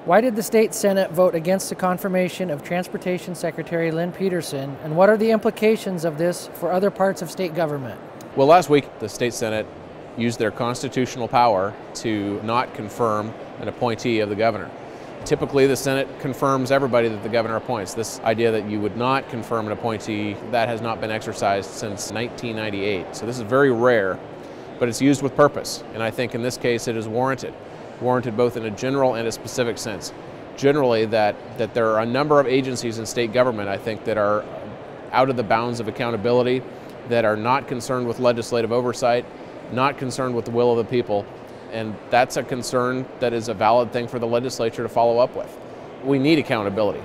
Why did the state Senate vote against the confirmation of Transportation Secretary Lynn Peterson, and what are the implications of this for other parts of state government? Well, last week the state Senate used their constitutional power to not confirm an appointee of the governor. Typically the Senate confirms everybody that the governor appoints. This idea that you would not confirm an appointee, that has not been exercised since 1998. So this is very rare, but it's used with purpose, and I think in this case it is warranted both in a general and a specific sense. Generally, that there are a number of agencies in state government, I think, that are out of the bounds of accountability, that are not concerned with legislative oversight, not concerned with the will of the people, and that's a concern that is a valid thing for the legislature to follow up with. We need accountability,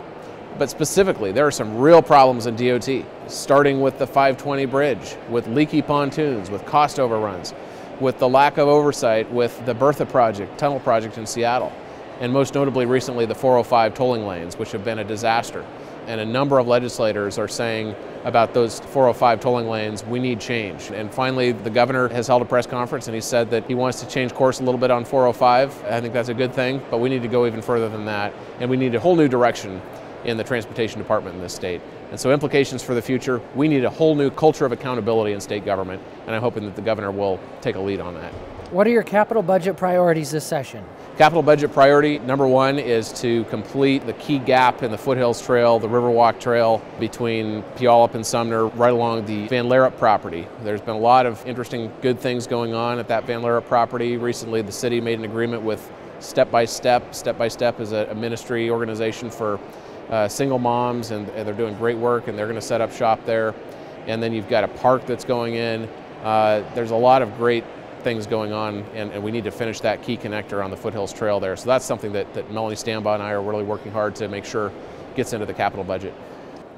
but specifically there are some real problems in DOT, starting with the 520 bridge, with leaky pontoons, with cost overruns, with the lack of oversight with the Bertha project, tunnel project in Seattle, and most notably recently the 405 tolling lanes, which have been a disaster. And a number of legislators are saying about those 405 tolling lanes, we need change. And finally, the governor has held a press conference and he said that he wants to change course a little bit on 405. I think that's a good thing, but we need to go even further than that. And we need a whole new direction in the transportation department in this state. And so implications for the future, we need a whole new culture of accountability in state government, and I'm hoping that the governor will take a lead on that. What are your capital budget priorities this session? Capital budget priority number one is to complete the key gap in the Foothills Trail, the Riverwalk Trail between Puyallup and Sumner, right along the Van Larup property. There's been a lot of interesting, good things going on at that Van Larup property. Recently, the city made an agreement with Step by Step. Step by Step is a ministry organization for single moms, and they're doing great work, and they're going to set up shop there. And then you've got a park that's going in. There's a lot of great things going on, and we need to finish that key connector on the Foothills Trail there. So that's something that Melanie Stambaugh and I are really working hard to make sure gets into the capital budget.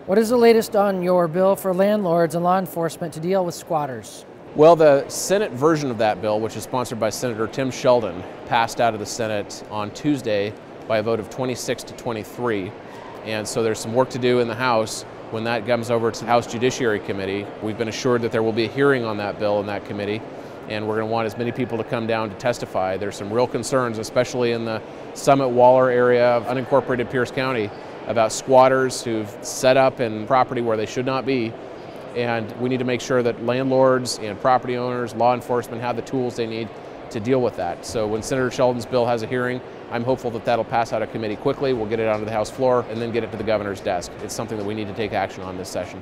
What is the latest on your bill for landlords and law enforcement to deal with squatters? Well, the Senate version of that bill, which is sponsored by Senator Tim Sheldon, passed out of the Senate on Tuesday by a vote of 26 to 23. And so there's some work to do in the House when that comes over to the House Judiciary Committee. We've been assured that there will be a hearing on that bill in that committee, and we're going to want as many people to come down to testify. There's some real concerns, especially in the Summit Waller area of unincorporated Pierce County, about squatters who've set up in property where they should not be. And we need to make sure that landlords and property owners, law enforcement have the tools they need to deal with that. So when Senator Sheldon's bill has a hearing, I'm hopeful that that'll pass out of committee quickly. We'll get it onto the House floor and then get it to the governor's desk. It's something that we need to take action on this session.